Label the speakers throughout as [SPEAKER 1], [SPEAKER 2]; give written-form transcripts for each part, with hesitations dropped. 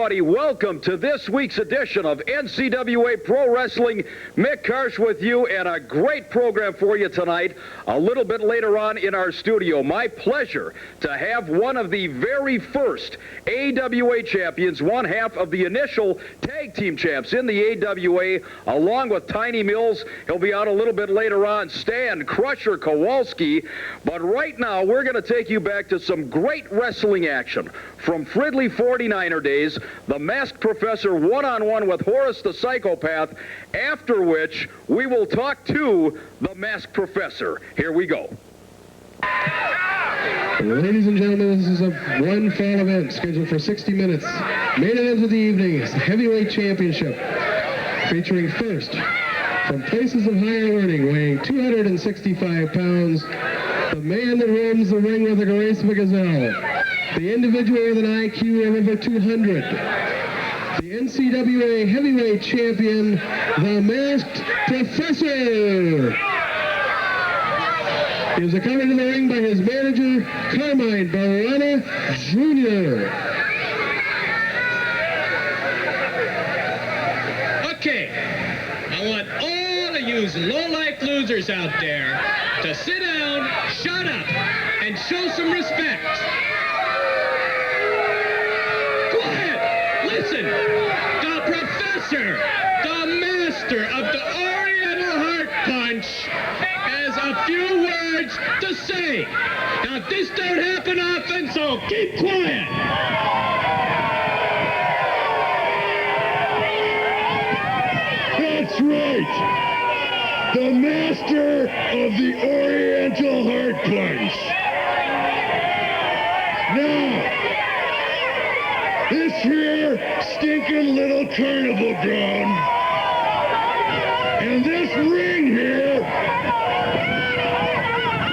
[SPEAKER 1] everybody. Welcome to this week's edition of NCWA Pro Wrestling. Mick, Karch with you, and a great program for you tonight. A little bit later on in our studio, my pleasure to have one of the very first AWA champions, one half of the initial tag team champs in the AWA, along with Tiny Mills. He'll be out a little bit later on, Stan Crusher Kowalski. But right now, we're going to take you back to some great wrestling action from Fridley 49er days, the Masked Professor one-on-one with Horace the Psychopath, after which we will talk to the Masked Professor. Here we go.
[SPEAKER 2] Ladies and gentlemen, this is a one-fall event scheduled for 60 minutes. Main event of the evening is the Heavyweight Championship, featuring first, from places of higher learning, weighing 265 pounds, the man that roams the ring with a grace of a gazelle, the individual with an IQ of over 200, the NCWA Heavyweight Champion, the Masked Professor. He is accompanied in the ring by his manager, Carmine Barana Jr.
[SPEAKER 3] Okay, I want all of you low-life losers out there to sit down, shut up, and show some respect. Quiet! Listen! The Professor, the master of the Oriental Heart Punch, has a few words to say. Now, this don't happen often, so keep quiet.
[SPEAKER 4] That's right. The master of the Oriental Heart Punch. Now, this here stinking little carnival ground and this ring here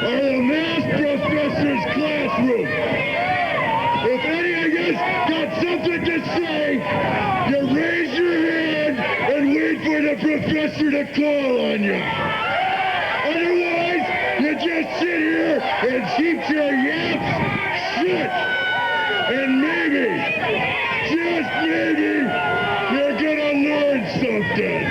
[SPEAKER 4] are the Masked Professor's classroom. If any of you got something to say, you raise your hand and wait for the professor to call on you. Otherwise, you just sit here and keep your yaps shut. And maybe, just maybe, you're gonna learn something.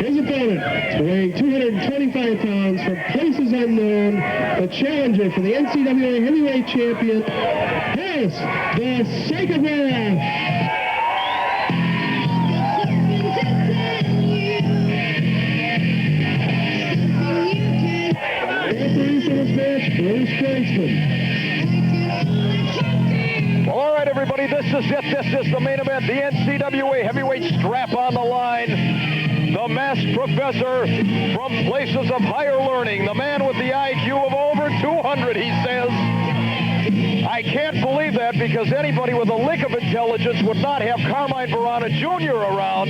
[SPEAKER 2] His opponent, weighing 225 pounds, from places unknown, the challenger for the NCWA Heavyweight Champion, Horace the Psychopath. Referee for this match, Bruce Frankston.
[SPEAKER 1] All right, everybody, this is it. This is the main event. The NCWA Heavyweight strap on the line. The Masked Professor from places of higher learning. The man with the IQ of over 200, he says. I can't believe that, because anybody with a lick of intelligence would not have Carmine Barana Jr. around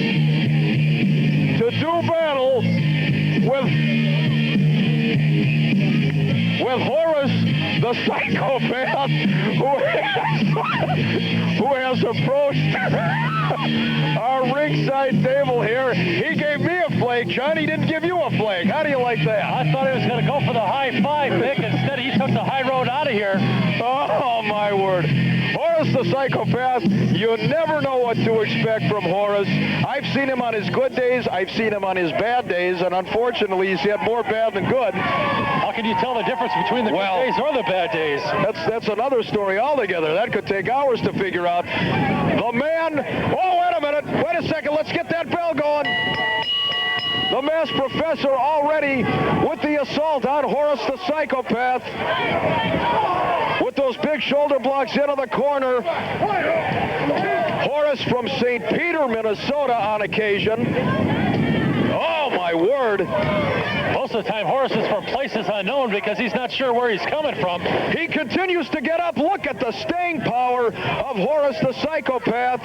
[SPEAKER 1] to do battle with Horace the Psychopath, who has approached our ringside table here. He gave me a flake, John. He didn't give you a flake. How do you like that?
[SPEAKER 5] I thought he was going to go for the high five, Mick. Instead, he took the high road out of here.
[SPEAKER 1] Oh, my word. Horace the Psychopath, you never know what to expect from Horace. I've seen him on his good days. I've seen him on his bad days, and unfortunately, he's had more bad than good.
[SPEAKER 5] How can you tell the difference between the good days or the bad days?
[SPEAKER 1] That's another story altogether. That could take hours to figure out. The man... Oh, wait a minute. Wait a second. Let's get that bell going. The Masked Professor already with the assault on Horace the Psychopath. With those big shoulder blocks into the corner. Horace from St. Peter, Minnesota on occasion. Oh, my word.
[SPEAKER 5] Most of the time, Horace is from places unknown because he's not sure where he's coming from.
[SPEAKER 1] He continues to get up. Look at the staying power of Horace the Psychopath.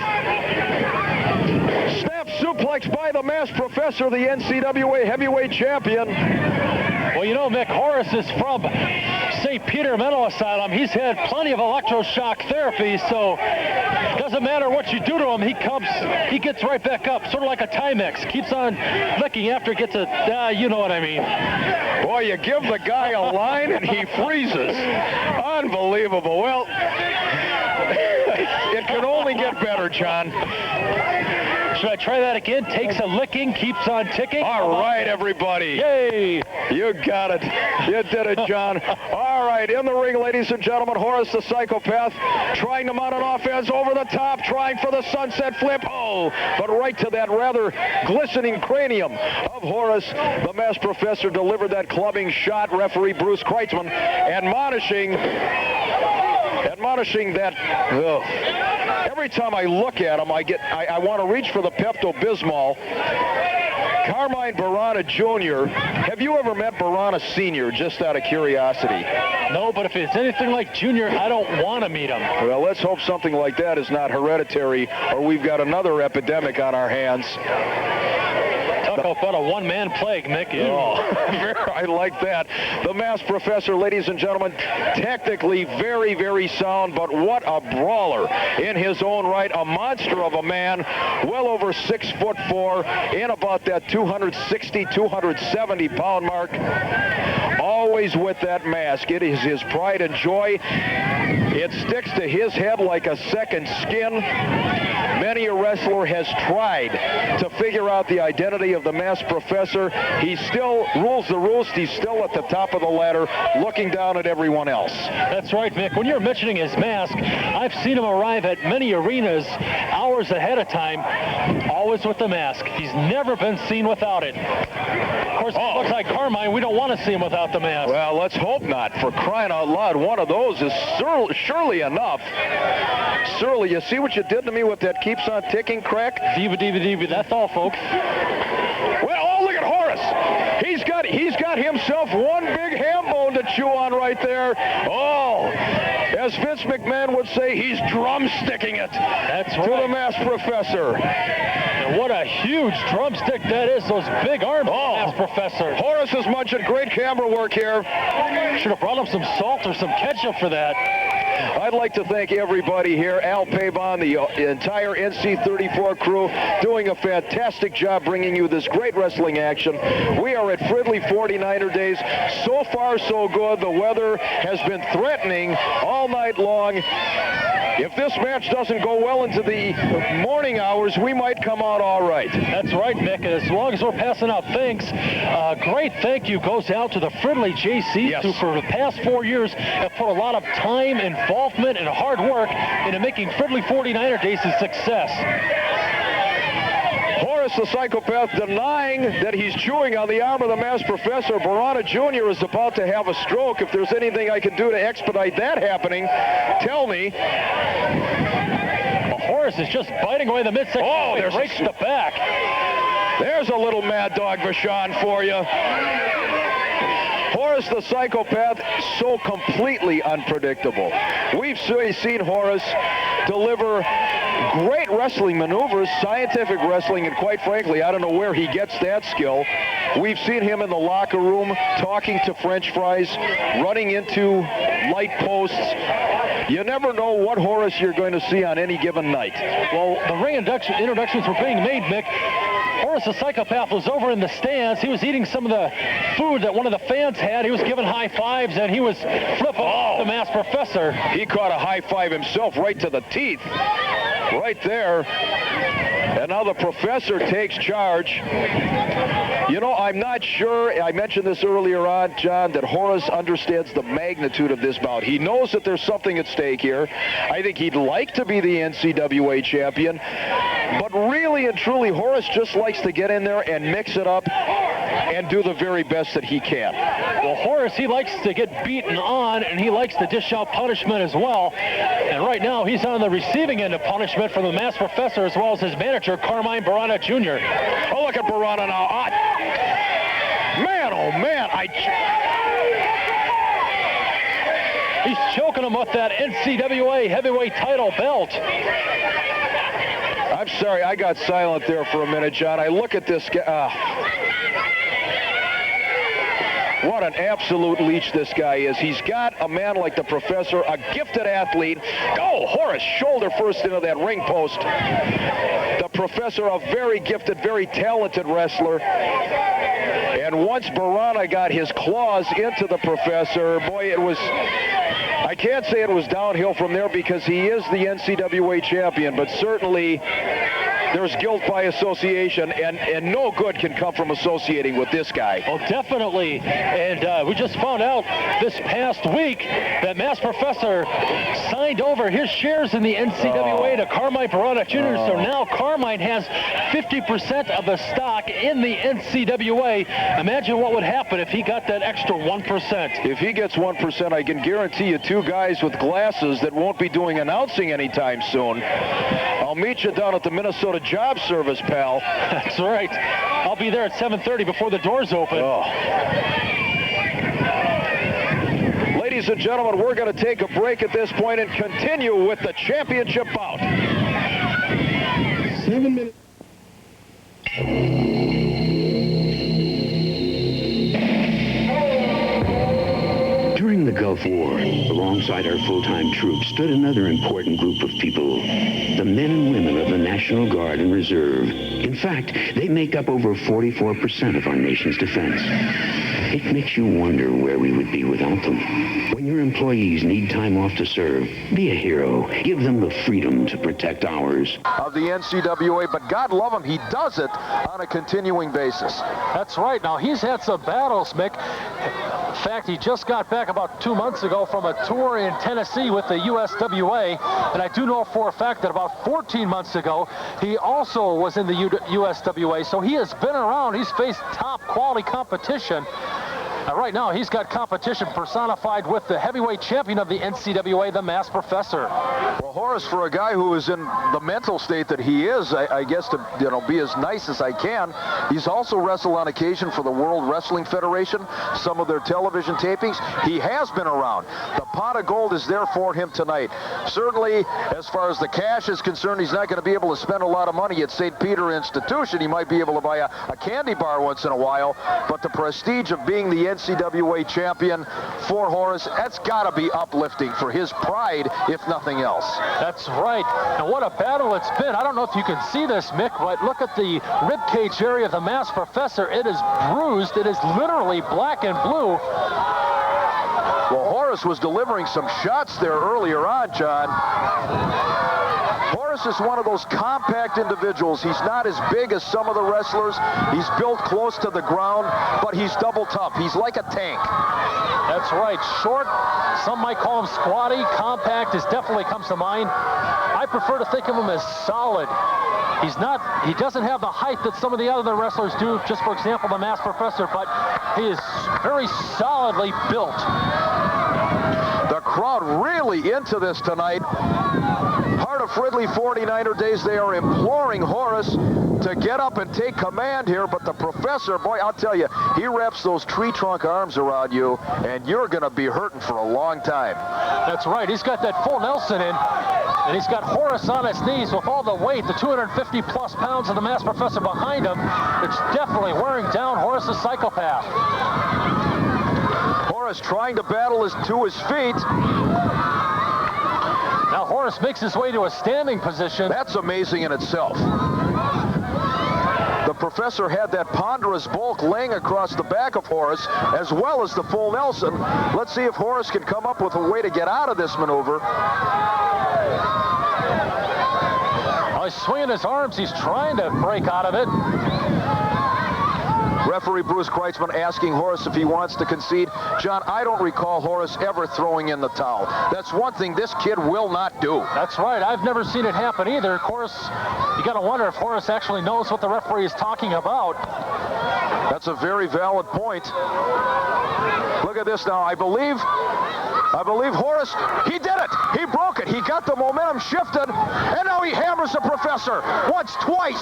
[SPEAKER 1] Snap suplex by the masked professor, the NCWA heavyweight champion.
[SPEAKER 5] Well, you know, Mick, Horace is from St. Peter Mental Asylum. He's had plenty of electroshock therapy, so it doesn't matter what you do to him, he gets right back up, sort of like a Timex. Keeps on licking after it gets a, you know what I mean.
[SPEAKER 1] Boy, you give the guy a line and he freezes. Unbelievable. Well, it can only get better, John.
[SPEAKER 5] Should I try that again? Takes a licking, keeps on ticking.
[SPEAKER 1] All right, everybody.
[SPEAKER 5] Yay!
[SPEAKER 1] You got it. You did it, John. All right, in the ring, ladies and gentlemen, Horace the Psychopath trying to mount an offense over the top, trying for the sunset flip. Oh, but right to that rather glistening cranium of Horace. The masked professor delivered that clubbing shot. Referee Bruce Kreitzman admonishing that. Every time I look at him, I want to reach for the Pepto-Bismol. Carmine Barana Jr. Have you ever met Barana Sr., just out of curiosity?
[SPEAKER 5] No, but if it's anything like Junior, I don't want to meet him.
[SPEAKER 1] Well, let's hope something like that is not hereditary, or we've got another epidemic on our hands.
[SPEAKER 5] Talk about a one-man plague, Mick.
[SPEAKER 1] Oh, I like that. The masked professor, ladies and gentlemen, technically very, very sound, but what a brawler in his own right. A monster of a man, well over 6'4", in about that 260, 270 pound mark. Always with that mask. It is his pride and joy. It sticks to his head like a second skin. Many a wrestler has tried to figure out the identity of the masked professor. He still rules the roost. He's still at the top of the ladder, looking down at everyone else.
[SPEAKER 5] That's right, Mick. When you're mentioning his mask, I've seen him arrive at many arenas hours ahead of time, always with the mask. He's never been seen without it. Of course, it looks like Carmine. We don't want to see him without the mask.
[SPEAKER 1] Well, let's hope not. For crying out loud, one of those is surely enough. Surely, you see what you did to me with that keeps on ticking crack?
[SPEAKER 5] Diva. That's all, folks.
[SPEAKER 1] Well, oh, look at Horace. He's got himself one big ham bone to chew on right there. Oh, as Vince McMahon would say, he's drumsticking it.
[SPEAKER 5] That's right.
[SPEAKER 1] To the masked professor.
[SPEAKER 5] And what a huge drumstick that is. Those big arms, masked professor.
[SPEAKER 1] Horace is munching great camera work here.
[SPEAKER 5] Should have brought him some salt or some ketchup for that.
[SPEAKER 1] I'd like to thank everybody here. Al Pabon, the entire NC34 crew, doing a fantastic job bringing you this great wrestling action. We are at Fridley 49er Days. So far, so good. The weather has been threatening all night long. If this match doesn't go well into the morning hours, we might come out all right.
[SPEAKER 5] That's right, Mick. As long as we're passing out thanks, great thank you goes out to the Fridley JCs, who for the past 4 years have put a lot of time, involvement, and hard work into making Fridley 49er Days a success.
[SPEAKER 1] Horace the Psychopath denying that he's chewing on the arm of the masked professor. Barana Jr. is about to have a stroke. If there's anything I can do to expedite that happening, tell me.
[SPEAKER 5] Well, Horace is just biting away the midsection.
[SPEAKER 1] Oh,
[SPEAKER 5] there's right to the back.
[SPEAKER 1] There's a little Mad Dog Vachon for you. Horace the Psychopath, so completely unpredictable. We've seen Horace deliver great wrestling maneuvers, scientific wrestling, and quite frankly, I don't know where he gets that skill. We've seen him in the locker room talking to French fries, running into light posts. You never know what Horace you're going to see on any given night.
[SPEAKER 5] Well, the ring introductions were being made, Mick. Horace the Psychopath was over in the stands. He was eating some of the food that one of the fans had. He was giving high fives, and he was flipping off the masked professor.
[SPEAKER 1] He caught a high five himself right to the teeth. Right there. And now the professor takes charge. You know, I'm not sure, I mentioned this earlier on, John, that Horace understands the magnitude of this bout. He knows that there's something at stake here. I think he'd like to be the NCWA champion. But really and truly, Horace just likes to get in there and mix it up and do the very best that he can.
[SPEAKER 5] Well, Horace, he likes to get beaten on, and he likes to dish out punishment as well. And right now, he's on the receiving end of punishment from the masked professor as well as his manager, Carmine Barana Jr.
[SPEAKER 1] Oh, look at Barana now. Man, oh man, he's
[SPEAKER 5] choking him with that NCWA heavyweight title belt.
[SPEAKER 1] I'm sorry, I got silent there for a minute, John. I look at this guy. What an absolute leech this guy is. He's got a man like the Professor, a gifted athlete. Oh, Horace, shoulder first into that ring post. The Professor, a very gifted, very talented wrestler. And once Barana got his claws into the Professor, boy, it was... I can't say it was downhill from there because he is the NCWA champion, but certainly there's guilt by association, and no good can come from associating with this guy.
[SPEAKER 5] Oh, definitely. And we just found out this past week that Mass Professor signed over his shares in the NCWA to Carmine Barana Jr., so now Carmine has 50% of the stock in the NCWA. Imagine what would happen if he got that extra 1%.
[SPEAKER 1] If he gets 1%, I can guarantee you 2 guys with glasses that won't be doing announcing anytime soon. I'll meet you down at the Minnesota Job Service, pal.
[SPEAKER 5] That's right. I'll be there at 7:30 before the doors open.
[SPEAKER 1] Oh. Ladies and gentlemen, we're going to take a break at this point and continue with the championship bout.
[SPEAKER 2] 7 minutes.
[SPEAKER 6] During the Gulf War, alongside our full-time troops stood another important group of people, the men and women of the National Guard and Reserve. In fact, they make up over 44% of our nation's defense. It makes you wonder where we would be without them. When your employees need time off to serve, be a hero. Give them the freedom to protect ours.
[SPEAKER 1] Of the NCWA, but God love him, he does it on a continuing basis.
[SPEAKER 5] That's right. Now, he's had some battles, Mick. In fact, he just got back about 2 months ago from a tour in Tennessee with the USWA, and I do know for a fact that about 14 months ago, he also was in the USWA, so he has been around. He's faced top quality competition. Right now, he's got competition personified with the heavyweight champion of the NCWA, the Mass Professor.
[SPEAKER 1] Well, Horace, for a guy who is in the mental state that he is, I guess to be as nice as I can, he's also wrestled on occasion for the World Wrestling Federation, some of their television tapings. He has been around. The pot of gold is there for him tonight. Certainly, as far as the cash is concerned, he's not going to be able to spend a lot of money at St. Peter Institution. He might be able to buy a candy bar once in a while, but the prestige of being the NCWA champion for Horace, that's got to be uplifting for his pride, if nothing else.
[SPEAKER 5] That's right. And what a battle it's been. I don't know if you can see this, Mick, but look at the ribcage area of the Mass Professor. It is bruised. It is literally black and blue.
[SPEAKER 1] Well, Horace was delivering some shots there earlier on, John. Horace is one of those compact individuals. He's not as big as some of the wrestlers. He's built close to the ground, but he's double tough. He's like a tank.
[SPEAKER 5] That's right. Short, some might call him squatty. Compact definitely comes to mind. I prefer to think of him as solid. He doesn't have the height that some of the other wrestlers do, just for example, the Mass Professor, but he is very solidly built.
[SPEAKER 1] The crowd really into this tonight. Heart of Fridley 49er days, they are imploring Horace to get up and take command here, but the Professor, boy, I'll tell you, he wraps those tree trunk arms around you, and you're going to be hurting for a long time.
[SPEAKER 5] That's right. He's got that full Nelson in, and he's got Horace on his knees with all the weight, the 250-plus pounds of the Mass Professor behind him. It's definitely wearing down Horace's Psychopath.
[SPEAKER 1] Horace trying to battle to his feet.
[SPEAKER 5] Now Horace makes his way to a standing position.
[SPEAKER 1] That's amazing in itself. The Professor had that ponderous bulk laying across the back of Horace, as well as the full Nelson. Let's see if Horace can come up with a way to get out of this maneuver.
[SPEAKER 5] He's swinging his arms. He's trying to break out of it.
[SPEAKER 1] Referee Bruce Kreitzman asking Horace if he wants to concede. John, I don't recall Horace ever throwing in the towel. That's one thing this kid will not do.
[SPEAKER 5] That's right. I've never seen it happen either. Of course, you got to wonder if Horace actually knows what the referee is talking about.
[SPEAKER 1] That's a very valid point. Look at this now. I believe Horace, he did it. He broke it. He got the momentum shifted, and now he hammers the Professor. Once, twice,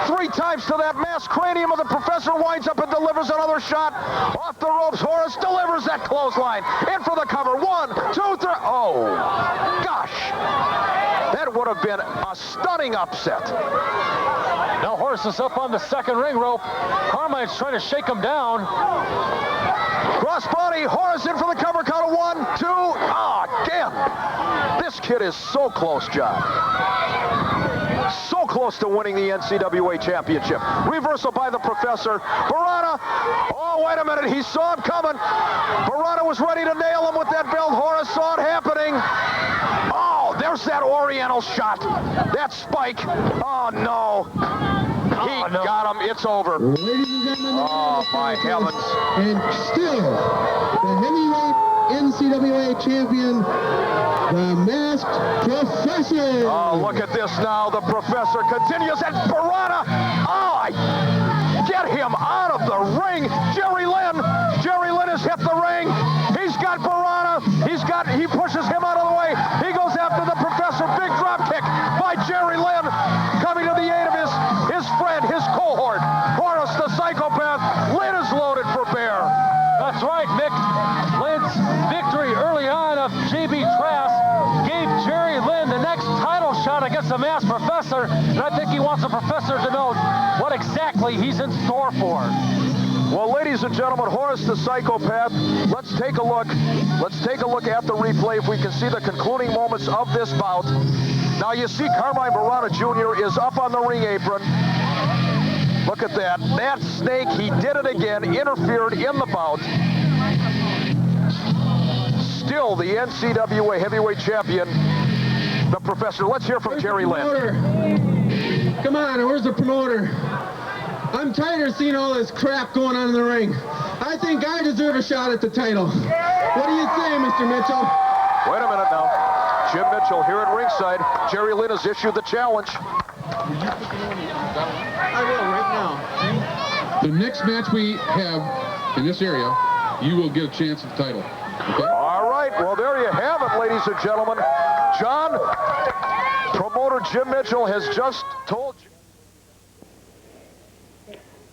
[SPEAKER 1] 3 times to that mass cranium of the Professor, winds up and delivers another shot. Off the ropes, Horace delivers that clothesline. In for the cover. 1, 2, 3. Oh, gosh. That That would have been a stunning upset.
[SPEAKER 5] Now Horace is up on the second ring rope. Carmine's trying to shake him down.
[SPEAKER 1] Crossbody, Horace in for the cover count of 1, 2. Again. This kid is so close, John. So close to winning the NCWA championship. Reversal by the Professor. Barana. Oh, wait a minute. He saw him coming. Barana was ready to nail him with that belt. Horace saw it happening. Oh, there's that Oriental shot. That spike. Oh, no. He got him. It's over.
[SPEAKER 2] Ladies and gentlemen,
[SPEAKER 1] oh, my heavens.
[SPEAKER 2] And still, the heavyweight NCWA champion, the Masked Professor.
[SPEAKER 1] Oh, look at this now. The Professor continues, and Barana. Oh, get him out of the ring. Jerry Lynn. Jerry Lynn has hit the ring. He's got Barana. He pushes him out of the way. He goes after the Professor. Big drop kick by Jerry Lynn. Coming to the aid of his friend, his cohort, Horace the Psychopath. Lynn is loaded for bear.
[SPEAKER 5] That's right, Mick. Lynn's victory early on of JB Trask gave Jerry Lynn the next title shot against the Masked Professor, and I think he wants the Professor to know what exactly he's in store for.
[SPEAKER 1] Well, ladies and gentlemen, Horace the Psychopath, let's take a look. Let's take a look at the replay if we can see the concluding moments of this bout. Now you see Carmine Barana Jr. is up on the ring apron. Look at that. That snake, he did it again, interfered in the bout. Still the NCWA heavyweight champion, the Professor. Let's hear from Jerry Lynn.
[SPEAKER 3] Come on, where's the promoter? I'm tired of seeing all this crap going on in the ring. I think I deserve a shot at the title. What do you say, Mr. Mitchell?
[SPEAKER 1] Wait a minute now. Jim Mitchell here at ringside. Jerry Lynn has issued the challenge.
[SPEAKER 3] I will right now.
[SPEAKER 7] The next match we have in this area, you will get a chance at the title. Okay?
[SPEAKER 1] All right. Well, there you have it, ladies and gentlemen. John, promoter Jim Mitchell has just told you.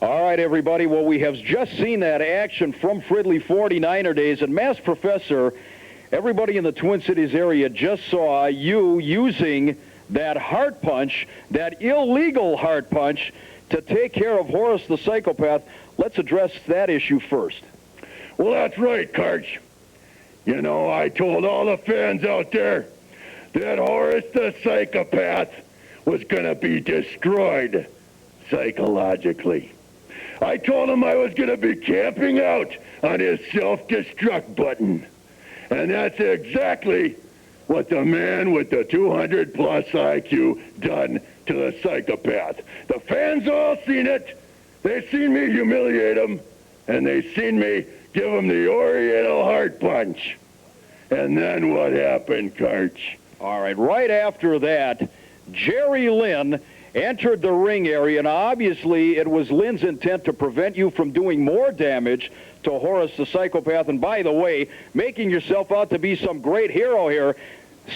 [SPEAKER 1] All right, everybody. Well, we have just seen that action from Fridley 49er days. And Masked Professor, everybody in the Twin Cities area just saw you using that heart punch, that illegal heart punch, to take care of Horace the Psychopath. Let's address that issue first.
[SPEAKER 4] Well, that's right, Karch. You know, I told all the fans out there that Horace the Psychopath was going to be destroyed psychologically. I told him I was going to be camping out on his self-destruct button. And that's exactly what the man with the 200-plus IQ done to the Psychopath. The fans all seen it. They seen me humiliate him, and they seen me give him the Oriental heart punch. And then what happened, Karch?
[SPEAKER 1] All right, right after that, Jerry Lynn entered the ring area, and obviously it was Lynn's intent to prevent you from doing more damage to Horace the Psychopath. And by the way, making yourself out to be some great hero here,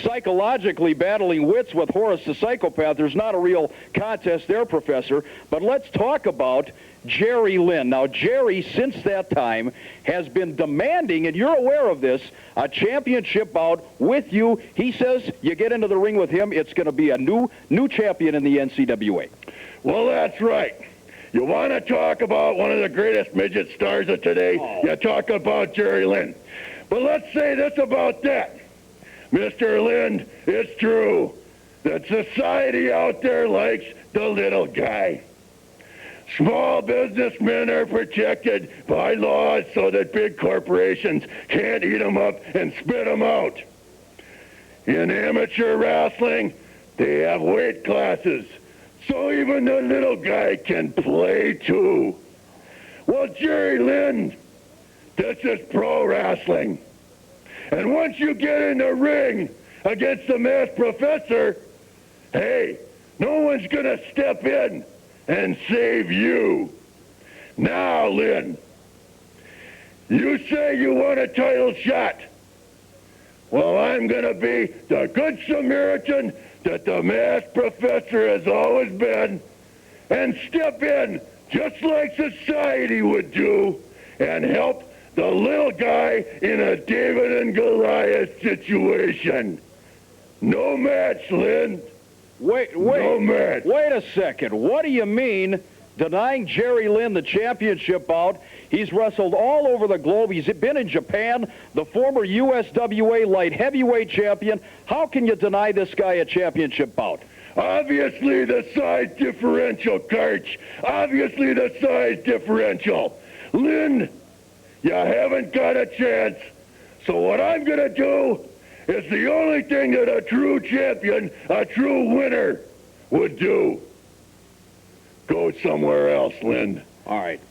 [SPEAKER 1] psychologically battling wits with Horace the Psychopath. There's not a real contest there, Professor. But let's talk about Jerry Lynn. Now, Jerry, since that time, has been demanding, and you're aware of this, a championship bout with you. He says you get into the ring with him, it's going to be a new champion in the NCWA.
[SPEAKER 4] Well, that's right. You want to talk about one of the greatest midget stars of today? You talk about Jerry Lynn. But let's say this about that. Mr. Lynn, it's true that society out there likes the little guy. Small businessmen are protected by laws so that big corporations can't eat them up and spit them out. In amateur wrestling, they have weight classes, so even the little guy can play too. Well, Jerry Lynn, this is pro wrestling. And once you get in the ring against the Masked Professor, hey, no one's going to step in and save you. Now, Lynn, you say you want a title shot. Well, I'm going to be the good Samaritan that the Masked Professor has always been and step in just like society would do and help the little guy in a David and Goliath situation. No match, Lynn. No match.
[SPEAKER 1] Wait a second. What do you mean denying Jerry Lynn the championship bout? He's wrestled all over the globe. He's been in Japan, the former USWA light heavyweight champion. How can you deny this guy a championship bout?
[SPEAKER 4] Obviously the size differential, Karch. Obviously the size differential. Lynn, you haven't got a chance. So what I'm going to do is the only thing that a true champion, a true winner, would do. Go somewhere else, Lynn.
[SPEAKER 1] All right.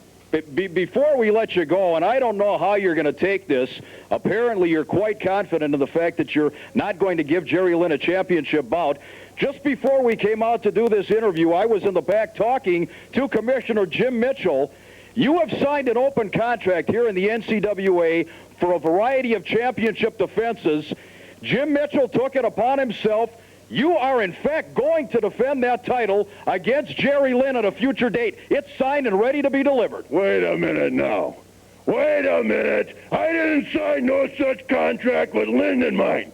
[SPEAKER 1] Before we let you go, and I don't know how you're going to take this, apparently you're quite confident in the fact that you're not going to give Jerry Lynn a championship bout. Just before we came out to do this interview, I was in the back talking to Commissioner Jim Mitchell. You have signed an open contract here in the NCWA for a variety of championship defenses. Jim Mitchell took it upon himself. You are, in fact, going to defend that title against Jerry Lynn at a future date. It's signed and ready to be delivered.
[SPEAKER 4] Wait a minute now. Wait a minute. I didn't sign no such contract with Lynn in mind.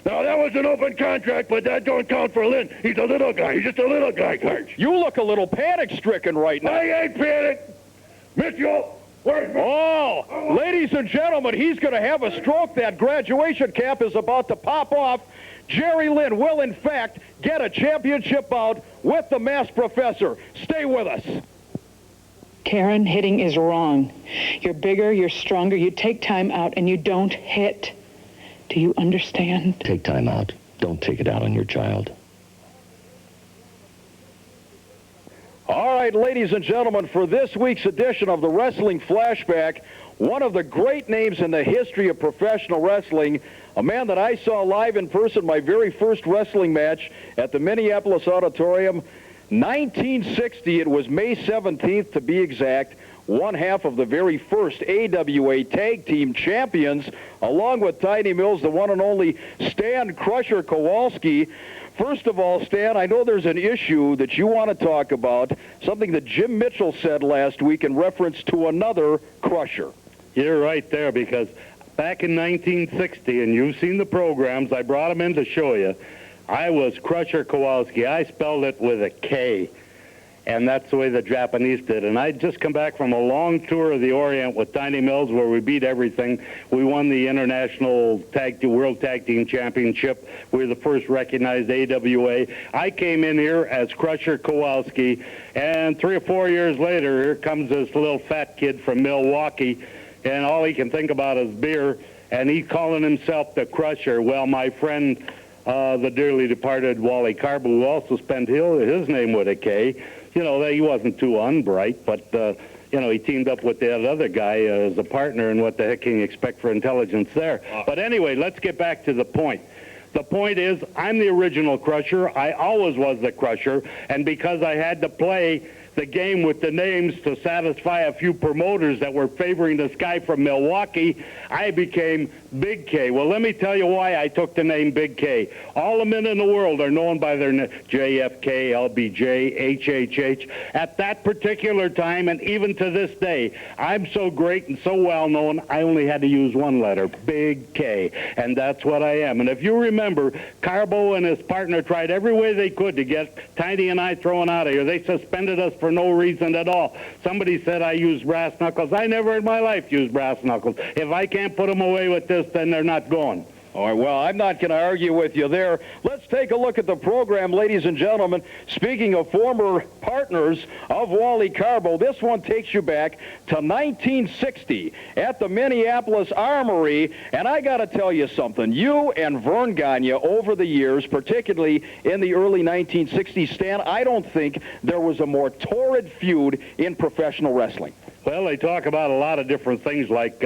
[SPEAKER 4] Now, that was an open contract, but that don't count for Lynn. He's a little guy. He's just a little guy, Karch.
[SPEAKER 1] You look a little panic-stricken right now.
[SPEAKER 4] I ain't panicked. Mitchell, where's Mitchell?
[SPEAKER 1] Oh, ladies and gentlemen, he's going to have a stroke. That graduation cap is about to pop off. Jerry Lynn will, in fact, get a championship bout with the masked professor. Stay with us.
[SPEAKER 8] Karen, hitting is wrong. You're bigger, you're stronger, you take time out, and you don't hit. Do you understand?
[SPEAKER 9] Take time out. Don't take it out on your child.
[SPEAKER 1] All right, ladies and gentlemen, for this week's edition of the Wrestling Flashback, one of the great names in the history of professional wrestling, a man that I saw live in person, my very first wrestling match at the Minneapolis Auditorium, 1960. It was May 17th, to be exact. One half of the very first AWA Tag Team Champions, along with Tiny Mills, the one and only Stan Crusher Kowalski. First of all, Stan, I know there's an issue that you want to talk about, something that Jim Mitchell said last week in reference to another Crusher.
[SPEAKER 10] You're right there, because back in 1960, and you've seen the programs, I brought them in to show you, I was Crusher Kowalski. I spelled it with a K, and that's the way the Japanese did. And I'd just come back from a long tour of the Orient with Tiny Mills, where we beat everything. We won the International World Tag Team Championship. We were the first recognized AWA. I came in here as Crusher Kowalski, and 3 or 4 years later, here comes this little fat kid from Milwaukee, and all he can think about is beer, and he's calling himself the Crusher. Well, my friend, the dearly departed Wally Carbo, who also spent his name with a K, you know, he wasn't too unbright, but, you know, he teamed up with that other guy as a partner, and what the heck can you expect for intelligence there? But anyway, let's get back to the point. The point is, I'm the original Crusher. I always was the Crusher, and because I had to play the game with the names to satisfy a few promoters that were favoring this guy from Milwaukee, I became Big K. Well, let me tell you why I took the name Big K. All the men in the world are known by their JFK, LBJ, HHH. At that particular time, and even to this day, I'm so great and so well known, I only had to use one letter, Big K, and that's what I am. And if you remember, Carbo and his partner tried every way they could to get Tiny and I thrown out of here. They suspended us for no reason at all. Somebody said I used brass knuckles. I never in my life used brass knuckles. If I can't put them away with this, then they're not going.
[SPEAKER 1] All right, well, I'm not going to argue with you there. Let's take a look at the program, ladies and gentlemen. Speaking of former partners of Wally Carbo, this one takes you back to 1960 at the Minneapolis Armory. And I got to tell you something. You and Vern Gagne over the years, particularly in the early 1960s, Stan, I don't think there was a more torrid feud in professional wrestling.
[SPEAKER 10] Well, they talk about a lot of different things, like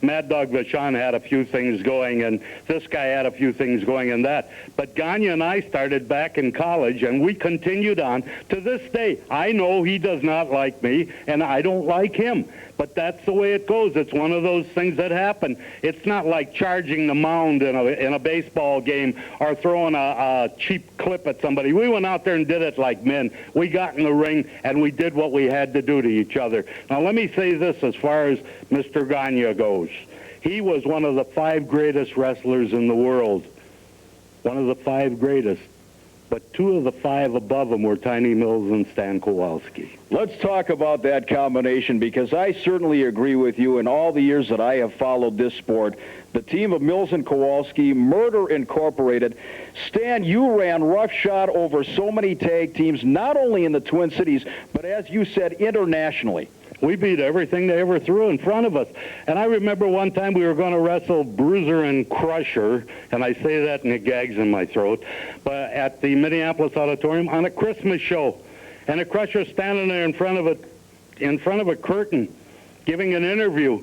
[SPEAKER 10] Mad Dog Vachon had a few things going, and this guy had a few things going in that. But Gagne and I started back in college, and we continued on. To this day, I know he does not like me, and I don't like him. But that's the way it goes. It's one of those things that happen. It's not like charging the mound in a baseball game or throwing a cheap clip at somebody. We went out there and did it like men. We got in the ring, and we did what we had to do to each other. Now, let me say this as far as Mr. Gagne goes. He was one of the 5 greatest wrestlers in the world. One of the 5 greatest. but 2 of the 5 above him were Tiny Mills and Stan Kowalski.
[SPEAKER 1] Let's talk about that combination, because I certainly agree with you. In all the years that I have followed this sport, the team of Mills and Kowalski, Murder Incorporated. Stan, you ran roughshod over so many tag teams, not only in the Twin Cities, but as you said, internationally.
[SPEAKER 10] We beat everything they ever threw in front of us. And I remember one time we were going to wrestle Bruiser and Crusher, and I say that and it gags in my throat, but at the Minneapolis Auditorium on a Christmas show. And the Crusher standing there in front of a curtain giving an interview.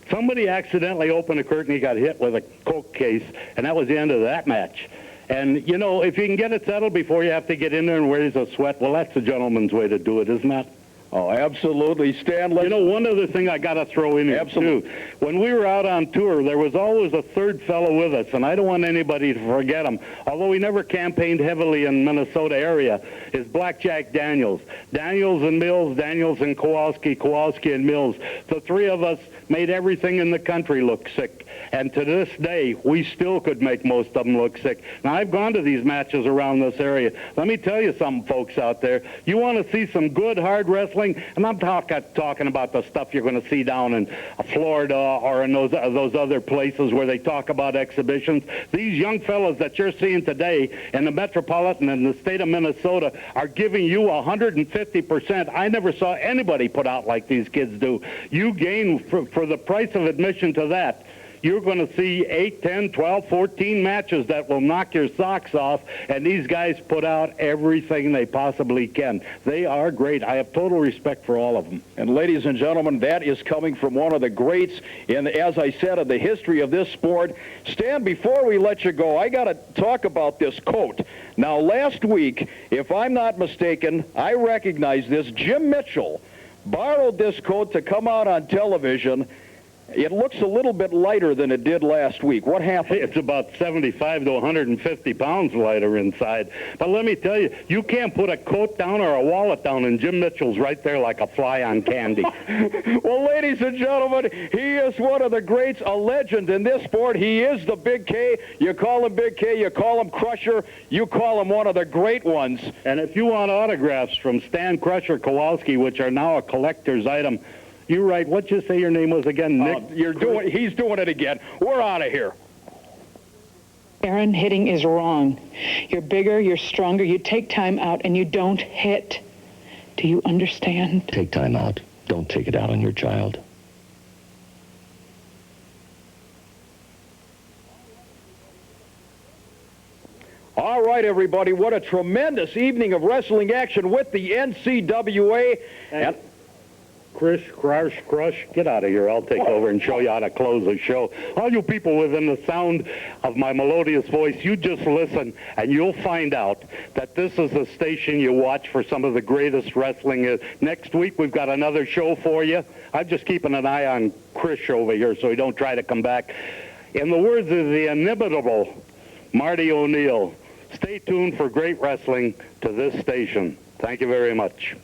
[SPEAKER 10] Somebody accidentally opened the curtain, he got hit with a Coke case, and that was the end of that match. And, you know, if you can get it settled before you have to get in there and raise a sweat, well, that's the gentleman's way to do it, isn't that?
[SPEAKER 1] Oh, absolutely, Stan.
[SPEAKER 10] You know, one other thing I got to throw in here, too. When we were out on tour, there was always a third fellow with us, and I don't want anybody to forget him, although he never campaigned heavily in Minnesota area, is Blackjack Daniels. Daniels and Mills, Daniels and Kowalski, Kowalski and Mills. The 3 of us made everything in the country look sick. And to this day, we still could make most of them look sick. Now, I've gone to these matches around this area. Let me tell you something, folks out there. You want to see some good, hard wrestling? And I'm talking about the stuff you're going to see down in Florida or in those other places where they talk about exhibitions. These young fellas that you're seeing today in the metropolitan and the state of Minnesota are giving you 150%. I never saw anybody put out like these kids do. You gain, for the price of admission to that, you're going to see 8, 10, 12, 14 matches that will knock your socks off, and these guys put out everything they possibly can. They are great. I have total respect for all of them.
[SPEAKER 1] And ladies and gentlemen, that is coming from one of the greats in, as I said, of the history of this sport. Stan, before we let you go, I got to talk about this coat. Now, last week, if I'm not mistaken, I recognize this. Jim Mitchell borrowed this coat to come out on television. It looks a little bit lighter than it did last week. What happened?
[SPEAKER 10] It's about 75 to 150 pounds lighter inside. But let me tell you, you can't put a coat down or a wallet down, and Jim Mitchell's right there like a fly on candy.
[SPEAKER 1] Well, ladies and gentlemen, he is one of the greats, a legend in this sport. He is the Big K. You call him Big K, you call him Crusher, you call him one of the great ones.
[SPEAKER 10] And if you want autographs from Stan Crusher Kowalski, which are now a collector's item, you're right. What'd you say your name was again, Mick?
[SPEAKER 1] He's doing it again. We're out of here.
[SPEAKER 8] Aaron, hitting is wrong. You're bigger, you're stronger, you take time out, and you don't hit. Do you understand?
[SPEAKER 9] Take time out. Don't take it out on your child.
[SPEAKER 1] All right, everybody. What a tremendous evening of wrestling action with the NCWA. And
[SPEAKER 10] Crush, get out of here. I'll take over and show you how to close the show. All you people within the sound of my melodious voice, you just listen, and you'll find out that this is a station you watch for some of the greatest wrestling. Next week, we've got another show for you. I'm just keeping an eye on Chris over here so he don't try to come back. In the words of the inimitable Marty O'Neill, stay tuned for great wrestling to this station. Thank you very much.